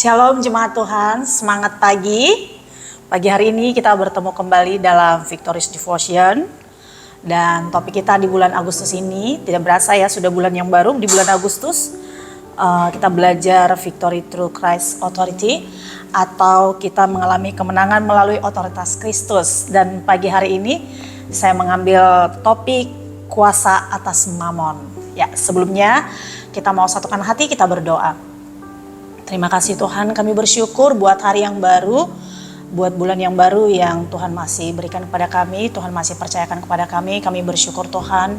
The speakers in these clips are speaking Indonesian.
Shalom jemaat Tuhan, semangat pagi. Pagi hari ini kita bertemu kembali dalam Victorious Devotion. Dan topik kita di bulan Agustus ini, tidak berasa ya sudah bulan yang baru di bulan Agustus. Kita belajar Victory Through Christ Authority, atau kita mengalami kemenangan melalui otoritas Kristus. Dan pagi hari ini saya mengambil topik kuasa atas Mamon. Ya, sebelumnya kita mau satukan hati, kita berdoa. Terima kasih Tuhan, kami bersyukur buat hari yang baru, buat bulan yang baru yang Tuhan masih berikan kepada kami, Tuhan masih percayakan kepada kami bersyukur Tuhan.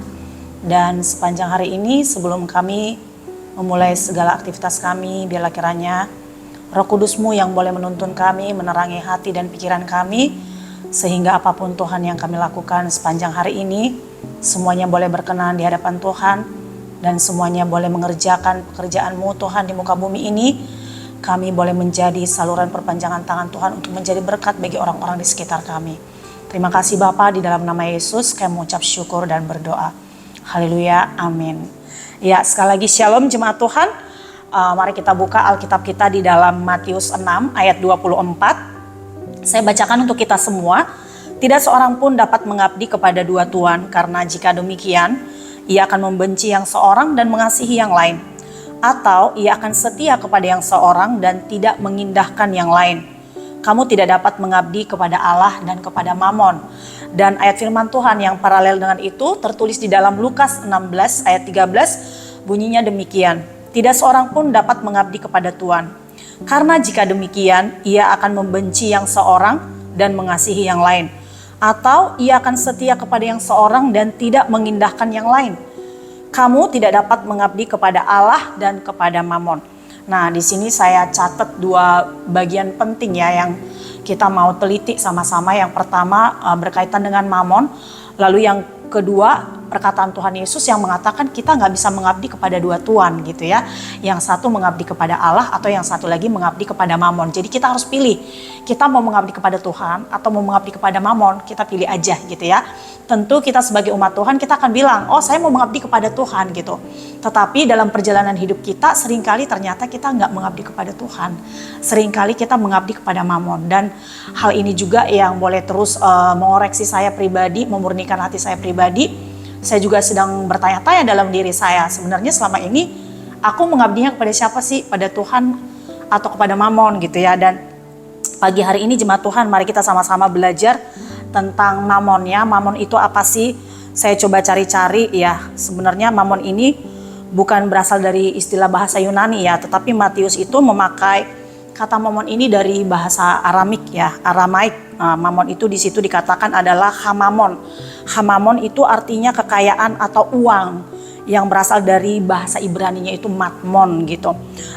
Dan sepanjang hari ini sebelum kami memulai segala aktivitas kami, biarlah kiranya Roh Kudus-Mu yang boleh menuntun kami, menerangi hati dan pikiran kami, sehingga apapun Tuhan yang kami lakukan sepanjang hari ini, semuanya boleh berkenan di hadapan Tuhan, dan semuanya boleh mengerjakan pekerjaan-Mu Tuhan di muka bumi ini. Kami boleh menjadi saluran perpanjangan tangan Tuhan untuk menjadi berkat bagi orang-orang di sekitar kami. Terima kasih Bapa, di dalam nama Yesus kami mengucap syukur dan berdoa. Haleluya, amin. Ya, sekali lagi shalom jemaat Tuhan. Mari kita buka Alkitab kita di dalam Matius 6 ayat 24. Saya bacakan untuk kita semua. Tidak seorang pun dapat mengabdi kepada dua tuan, karena jika demikian, ia akan membenci yang seorang dan mengasihi yang lain. Atau ia akan setia kepada yang seorang dan tidak mengindahkan yang lain. Kamu tidak dapat mengabdi kepada Allah dan kepada Mamon. Dan ayat firman Tuhan yang paralel dengan itu tertulis di dalam Lukas 16 ayat 13, bunyinya demikian. Tidak seorang pun dapat mengabdi kepada Tuhan. Karena jika demikian, ia akan membenci yang seorang dan mengasihi yang lain. Atau ia akan setia kepada yang seorang dan tidak mengindahkan yang lain. Kamu tidak dapat mengabdi kepada Allah dan kepada Mamon. Nah, di sini saya catat dua bagian penting ya yang kita mau teliti sama-sama. Yang pertama berkaitan dengan Mamon, lalu yang kedua perkataan Tuhan Yesus yang mengatakan kita nggak bisa mengabdi kepada dua tuan gitu ya. Yang satu mengabdi kepada Allah atau yang satu lagi mengabdi kepada Mamon. Jadi kita harus pilih, kita mau mengabdi kepada Tuhan atau mau mengabdi kepada Mamon, kita pilih aja gitu ya. Tentu kita sebagai umat Tuhan kita akan bilang, oh saya mau mengabdi kepada Tuhan gitu. Tetapi dalam perjalanan hidup kita seringkali ternyata kita nggak mengabdi kepada Tuhan. Seringkali kita mengabdi kepada Mamon. Dan hal ini juga yang boleh terus mengoreksi saya pribadi, memurnikan hati saya pribadi. Saya juga sedang bertanya-tanya dalam diri saya, sebenarnya selama ini aku mengabdinya kepada siapa sih? Pada Tuhan atau kepada Mamon gitu ya. Dan pagi hari ini jemaat Tuhan, mari kita sama-sama belajar tentang Mamon ya. Mamon itu apa sih? Saya coba cari-cari ya. Sebenarnya Mamon ini bukan berasal dari istilah bahasa Yunani ya, tetapi Matius itu memakai kata Mamon ini dari bahasa Aramik ya, Aramaik. Mamon itu di situ dikatakan adalah hamamon. Hamamon itu artinya kekayaan atau uang yang berasal dari bahasa Ibraninya itu matmon gitu.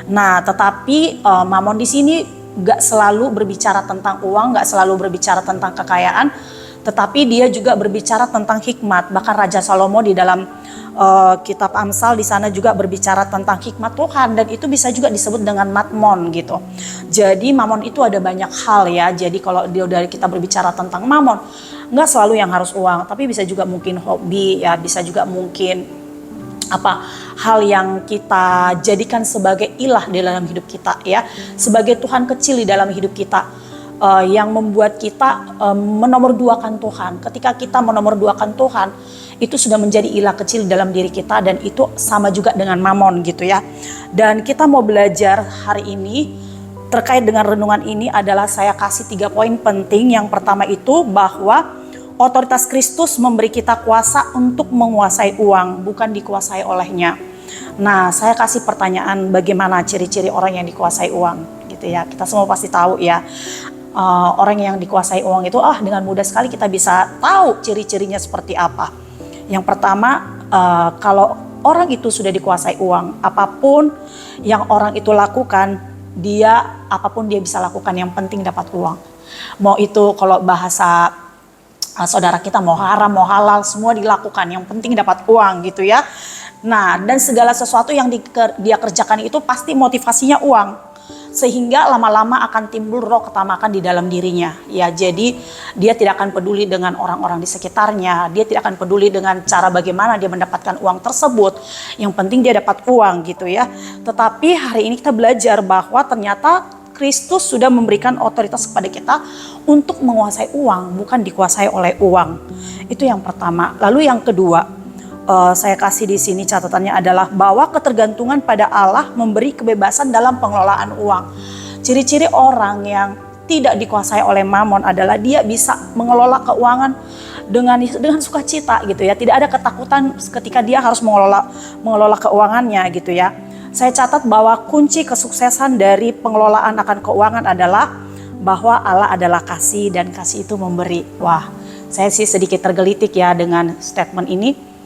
Nah, tetapi Mamon di sini gak selalu berbicara tentang uang, gak selalu berbicara tentang kekayaan, tetapi dia juga berbicara tentang hikmat. Bahkan Raja Salomo di dalam kitab Amsal di sana juga berbicara tentang hikmat Tuhan, dan itu bisa juga disebut dengan matmon gitu. Jadi Mamon itu ada banyak hal ya. Jadi kalau dari kita berbicara tentang Mamon, nggak selalu yang harus uang, tapi bisa juga mungkin hobi ya, bisa juga mungkin hal yang kita jadikan sebagai ilah di dalam hidup kita ya, sebagai Tuhan kecil di dalam hidup kita. Yang membuat kita menomorduakan Tuhan. Ketika kita menomorduakan Tuhan, itu sudah menjadi ilah kecil dalam diri kita, dan itu sama juga dengan Mamon gitu ya. Dan kita mau belajar hari ini terkait dengan renungan ini adalah saya kasih 3 poin penting. Yang pertama itu bahwa otoritas Kristus memberi kita kuasa untuk menguasai uang, bukan dikuasai olehnya. Nah, saya kasih pertanyaan, bagaimana ciri-ciri orang yang dikuasai uang gitu ya. Kita semua pasti tahu ya. Orang yang dikuasai uang itu dengan mudah sekali kita bisa tahu ciri-cirinya seperti apa. Yang pertama, kalau orang itu sudah dikuasai uang, apapun yang orang itu lakukan, apapun dia bisa lakukan, yang penting dapat uang. Mau itu kalau bahasa saudara kita mau haram, mau halal, semua dilakukan, yang penting dapat uang gitu ya. Nah, dan segala sesuatu yang dia kerjakan itu pasti motivasinya uang. sehingga lama-lama akan timbul roh ketamakan di dalam dirinya. Ya, jadi dia tidak akan peduli dengan orang-orang di sekitarnya, dia tidak akan peduli dengan cara bagaimana dia mendapatkan uang tersebut. Yang penting dia dapat uang gitu ya. Tetapi hari ini kita belajar bahwa ternyata Kristus sudah memberikan otoritas kepada kita untuk menguasai uang, bukan dikuasai oleh uang. Itu yang pertama. Lalu yang kedua, saya kasih di sini catatannya adalah bahwa ketergantungan pada Allah memberi kebebasan dalam pengelolaan uang. Ciri-ciri orang yang tidak dikuasai oleh mamon adalah dia bisa mengelola keuangan dengan sukacita gitu ya. Tidak ada ketakutan ketika dia harus mengelola keuangannya gitu ya. Saya catat bahwa kunci kesuksesan dari pengelolaan akan keuangan adalah bahwa Allah adalah kasih dan kasih itu memberi. Wah, saya sih sedikit tergelitik ya dengan statement ini.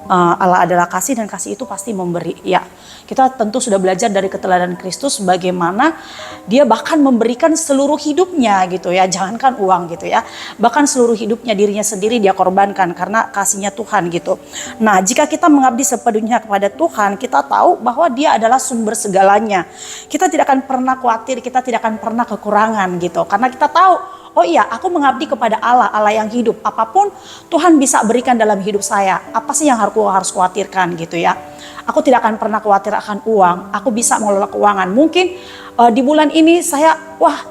Allah adalah kasih dan kasih itu pasti memberi. Ya, kita tentu sudah belajar dari keteladanan Kristus bagaimana dia bahkan memberikan seluruh hidupnya gitu ya, jangankan uang gitu ya, bahkan seluruh hidupnya dirinya sendiri dia korbankan karena kasihnya Tuhan gitu. Nah, jika kita mengabdi sepenuhnya kepada Tuhan, kita tahu bahwa dia adalah sumber segalanya. Kita tidak akan pernah khawatir, kita tidak akan pernah kekurangan gitu, karena kita tahu, oh iya, aku mengabdi kepada Allah, Allah yang hidup. Apapun Tuhan bisa berikan dalam hidup saya. Apa sih yang aku harus khawatirkan gitu ya. Aku tidak akan pernah khawatir akan uang. Aku bisa mengelola keuangan. Mungkin di bulan ini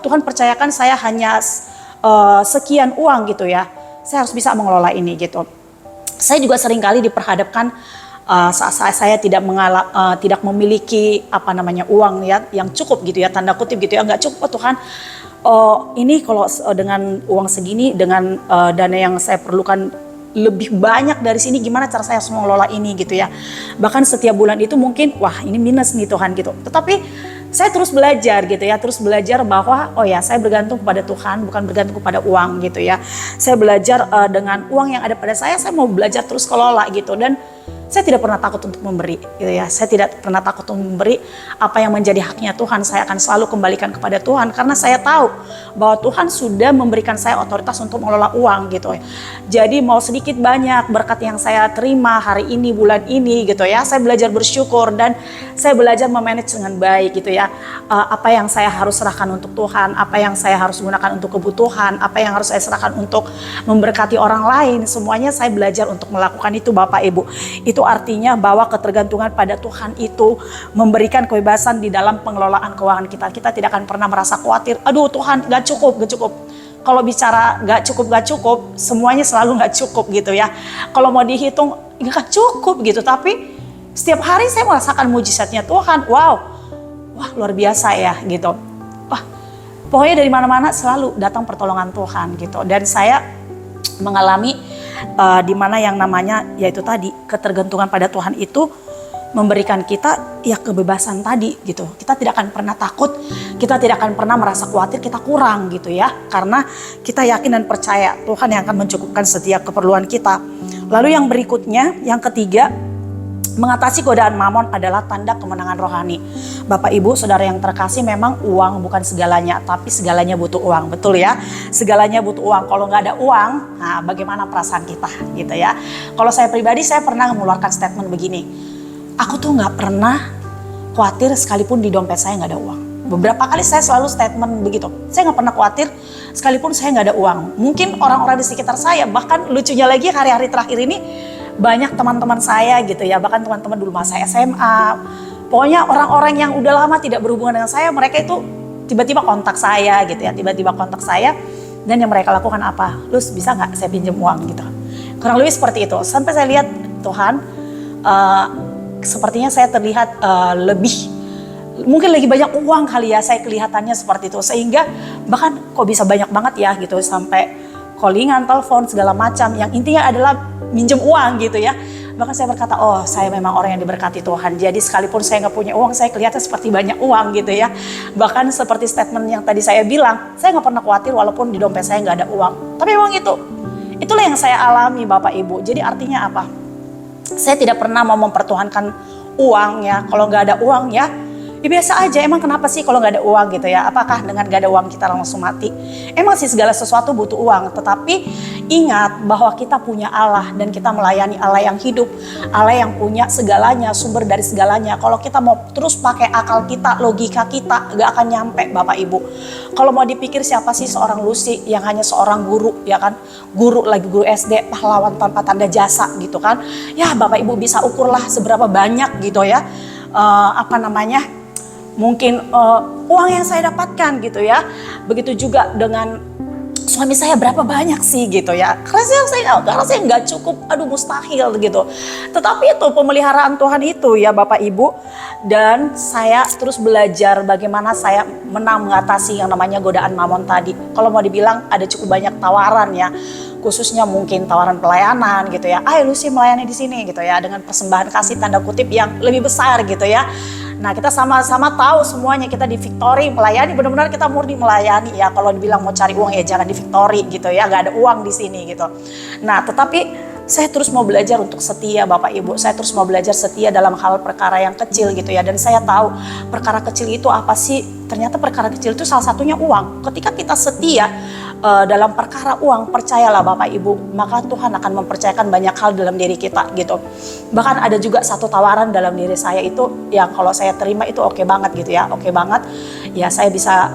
Tuhan percayakan saya hanya sekian uang gitu ya. Saya harus bisa mengelola ini gitu. Saya juga seringkali diperhadapkan saat saya tidak memiliki uang ya yang cukup gitu ya, tanda kutip gitu ya, nggak cukup Tuhan. Ini kalau dengan uang segini, dengan dana yang saya perlukan lebih banyak dari sini, gimana cara saya harus mengelola ini gitu ya. Bahkan setiap bulan itu mungkin ini minus nih Tuhan gitu. Tetapi saya terus belajar gitu ya, terus belajar bahwa saya bergantung kepada Tuhan, bukan bergantung kepada uang gitu ya. Saya belajar dengan uang yang ada pada saya mau belajar terus kelola gitu. Dan saya tidak pernah takut untuk memberi gitu ya. Saya tidak pernah takut untuk memberi apa yang menjadi haknya Tuhan. Saya akan selalu kembalikan kepada Tuhan karena saya tahu bahwa Tuhan sudah memberikan saya otoritas untuk mengelola uang gitu ya. Jadi mau sedikit banyak berkat yang saya terima hari ini, bulan ini gitu ya, saya belajar bersyukur dan saya belajar memanage dengan baik gitu ya. Apa yang saya harus serahkan untuk Tuhan, apa yang saya harus gunakan untuk kebutuhan, apa yang harus saya serahkan untuk memberkati orang lain, semuanya saya belajar untuk melakukan itu Bapak Ibu. Itu artinya bahwa ketergantungan pada Tuhan itu memberikan kebebasan di dalam pengelolaan keuangan kita. Kita tidak akan pernah merasa khawatir, aduh Tuhan gak cukup. Kalau bicara gak cukup, semuanya selalu gak cukup gitu ya. Kalau mau dihitung gak cukup gitu, tapi setiap hari saya merasakan mujizatnya Tuhan. Wah luar biasa ya gitu. Pokoknya dari mana-mana selalu datang pertolongan Tuhan gitu. Dan saya mengalami di mana yang namanya yaitu tadi ketergantungan pada Tuhan itu memberikan kita ya kebebasan tadi gitu. Kita tidak akan pernah takut, kita tidak akan pernah merasa khawatir kita kurang gitu ya. Karena kita yakin dan percaya Tuhan yang akan mencukupkan setiap keperluan kita. Lalu yang berikutnya, yang ketiga, mengatasi godaan mamon adalah tanda kemenangan rohani. Bapak Ibu Saudara yang terkasih, memang uang bukan segalanya, tapi segalanya butuh uang, betul ya. Segalanya butuh uang. Kalau nggak ada uang, bagaimana perasaan kita gitu ya. Kalau saya pribadi, saya pernah mengeluarkan statement begini. Aku tuh nggak pernah khawatir sekalipun di dompet saya nggak ada uang. Beberapa kali saya selalu statement begitu. Saya nggak pernah khawatir sekalipun saya nggak ada uang. Mungkin orang-orang di sekitar saya, bahkan lucunya lagi hari-hari terakhir ini, banyak teman-teman saya gitu ya, bahkan teman-teman dulu masa SMA, pokoknya orang-orang yang udah lama tidak berhubungan dengan saya, mereka itu tiba-tiba kontak saya gitu ya, dan yang mereka lakukan apa? Lus, bisa nggak saya pinjam uang gitu? Kurang lebih seperti itu. Sampai saya lihat Tuhan, sepertinya saya terlihat mungkin lagi banyak uang kali ya, saya kelihatannya seperti itu, sehingga bahkan kok bisa banyak banget ya gitu, sampai callingan, telepon, segala macam, yang intinya adalah minjem uang gitu ya. Bahkan saya berkata, saya memang orang yang diberkati Tuhan. Jadi sekalipun saya nggak punya uang, saya kelihatan seperti banyak uang gitu ya. Bahkan seperti statement yang tadi saya bilang, saya nggak pernah khawatir walaupun di dompet saya nggak ada uang. Tapi memang itulah yang saya alami Bapak Ibu. Jadi artinya apa? Saya tidak pernah mau mempertuhankan uang ya. Kalau nggak ada uang ya, Ya biasa aja, emang kenapa sih kalau nggak ada uang gitu ya? Apakah dengan nggak ada uang kita langsung mati? Emang sih segala sesuatu butuh uang, tetapi ingat bahwa kita punya Allah dan kita melayani Allah yang hidup, Allah yang punya segalanya, sumber dari segalanya. Kalau kita mau terus pakai akal kita, logika kita, nggak akan nyampe Bapak Ibu. Kalau mau dipikir siapa sih seorang Lucy yang hanya seorang guru, ya kan? Guru lagi guru SD, pahlawan tanpa tanda jasa gitu kan? Ya Bapak Ibu bisa ukurlah seberapa banyak gitu ya. Mungkin uang yang saya dapatkan gitu ya. Begitu juga dengan suami saya berapa banyak sih gitu ya. Karena saya nggak cukup, mustahil gitu. Tetapi itu pemeliharaan Tuhan itu ya Bapak Ibu. Dan saya terus belajar bagaimana saya mengatasi yang namanya godaan mamon tadi. Kalau mau dibilang ada cukup banyak tawaran ya. Khususnya mungkin tawaran pelayanan gitu ya. Ayo Lucy melayani di sini gitu ya. Dengan persembahan kasih tanda kutip yang lebih besar gitu ya. Nah kita sama-sama tahu semuanya kita di Victory melayani, benar-benar kita murni melayani ya. Kalau dibilang mau cari uang ya jangan di Victory gitu ya, gak ada uang di sini gitu. Nah tetapi saya terus mau belajar untuk setia Bapak Ibu. Saya terus mau belajar setia dalam hal perkara yang kecil gitu ya. Dan saya tahu perkara kecil itu apa sih? Ternyata perkara kecil itu salah satunya uang. Ketika kita setia dalam perkara uang, percayalah Bapak Ibu, maka Tuhan akan mempercayakan banyak hal dalam diri kita gitu. Bahkan ada juga satu tawaran dalam diri saya itu yang kalau saya terima itu oke banget gitu ya, oke banget. Ya saya bisa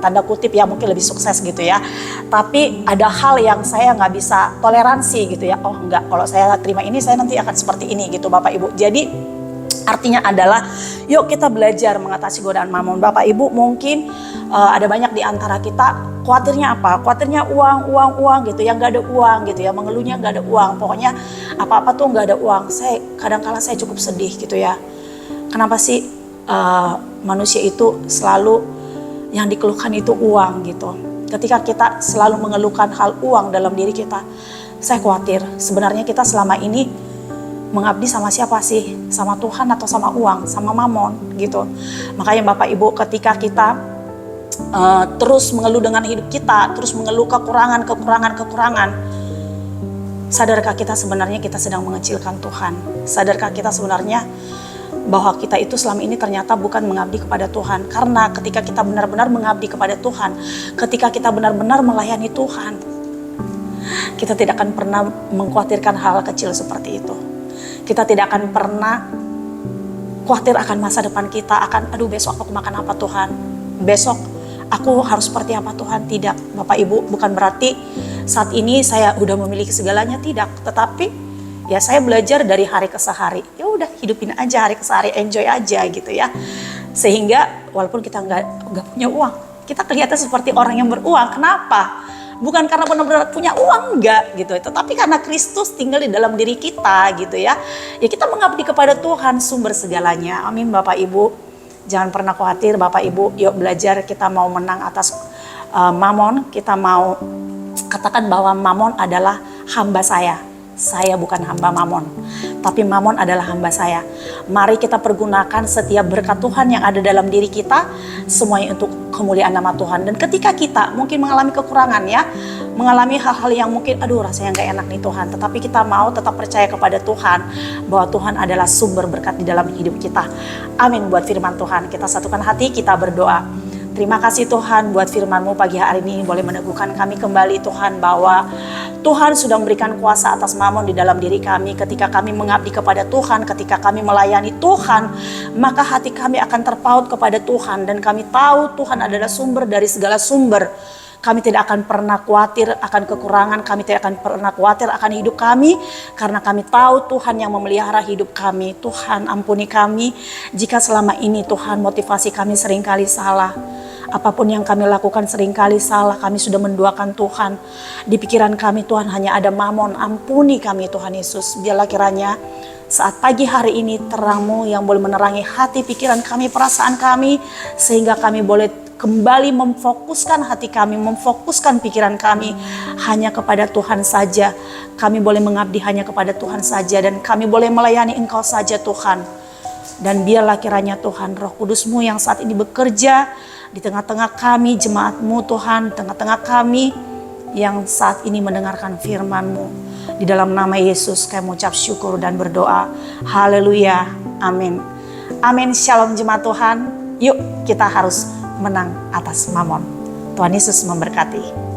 tanda kutip ya mungkin lebih sukses gitu ya. Tapi ada hal yang saya nggak bisa toleransi gitu ya. Oh enggak, kalau saya terima ini saya nanti akan seperti ini gitu Bapak Ibu. Jadi artinya adalah yuk kita belajar mengatasi godaan mamon. Bapak Ibu mungkin ada banyak di antara kita khawatirnya apa? Khawatirnya uang gitu ya, nggak ada uang gitu ya, mengeluhnya nggak ada uang. Pokoknya apa-apa tuh nggak ada uang. Kadang-kala saya cukup sedih gitu ya. Kenapa sih manusia itu selalu yang dikeluhkan itu uang gitu. Ketika kita selalu mengeluhkan hal uang dalam diri kita, saya khawatir sebenarnya kita selama ini mengabdi sama siapa sih? Sama Tuhan atau sama uang, sama mamon gitu. Makanya Bapak Ibu ketika kita terus mengeluh dengan hidup kita, terus mengeluh kekurangan, sadarkah kita sebenarnya kita sedang mengecilkan Tuhan? Sadarkah kita sebenarnya bahwa kita itu selama ini ternyata bukan mengabdi kepada Tuhan? Karena ketika kita benar-benar mengabdi kepada Tuhan, ketika kita benar-benar melayani Tuhan, kita tidak akan pernah mengkhawatirkan hal kecil seperti itu. Kita tidak akan pernah khawatir akan masa depan kita, akan besok aku makan apa Tuhan? Besok aku harus seperti apa Tuhan? Tidak, Bapak Ibu, bukan berarti saat ini saya udah memiliki segalanya, tidak. Tetapi ya saya belajar dari hari ke hari. Ya udah hidupin aja hari ke hari, enjoy aja gitu ya. Sehingga walaupun kita nggak punya uang, kita kelihatan seperti orang yang beruang. Kenapa? Bukan karena benar-benar punya uang enggak gitu, tetapi karena Kristus tinggal di dalam diri kita gitu ya. Ya kita mengabdi kepada Tuhan sumber segalanya. Amin Bapak Ibu. Jangan pernah khawatir Bapak Ibu. Yuk belajar kita mau menang atas mamon. Kita mau katakan bahwa mamon adalah hamba saya. Saya bukan hamba mamon, tapi mamon adalah hamba saya. Mari kita pergunakan setiap berkat Tuhan yang ada dalam diri kita, semuanya untuk kemuliaan nama Tuhan. Dan ketika kita mungkin mengalami kekurangan ya, mengalami hal-hal yang mungkin rasanya gak enak nih Tuhan, tetapi kita mau tetap percaya kepada Tuhan, bahwa Tuhan adalah sumber berkat di dalam hidup kita. Amin buat firman Tuhan. Kita satukan hati, kita berdoa. Terima kasih Tuhan buat firman-Mu pagi hari ini boleh meneguhkan kami kembali Tuhan, bahwa Tuhan sudah memberikan kuasa atas mamon di dalam diri kami. Ketika kami mengabdi kepada Tuhan, ketika kami melayani Tuhan, maka hati kami akan terpaut kepada Tuhan. Dan kami tahu Tuhan adalah sumber dari segala sumber. Kami tidak akan pernah khawatir akan kekurangan, kami tidak akan pernah khawatir akan hidup kami, karena kami tahu Tuhan yang memelihara hidup kami. Tuhan ampuni kami jika selama ini Tuhan motivasi kami seringkali salah. Apapun yang kami lakukan seringkali salah, kami sudah menduakan Tuhan. Di pikiran kami Tuhan hanya ada mamon, ampuni kami Tuhan Yesus. Biarlah kiranya saat pagi hari ini terang-Mu yang boleh menerangi hati, pikiran kami, perasaan kami, sehingga kami boleh kembali memfokuskan hati kami, memfokuskan pikiran kami hanya kepada Tuhan saja. Kami boleh mengabdi hanya kepada Tuhan saja, dan kami boleh melayani Engkau saja Tuhan. Dan biarlah kiranya Tuhan Roh Kudus-Mu yang saat ini bekerja di tengah-tengah kami, jemaat-Mu Tuhan, tengah-tengah kami yang saat ini mendengarkan firman-Mu. Di dalam nama Yesus kami mengucap syukur dan berdoa. Haleluya. Amin. Amin, shalom jemaat Tuhan. Yuk kita harus menang atas mamon. Tuhan Yesus memberkati.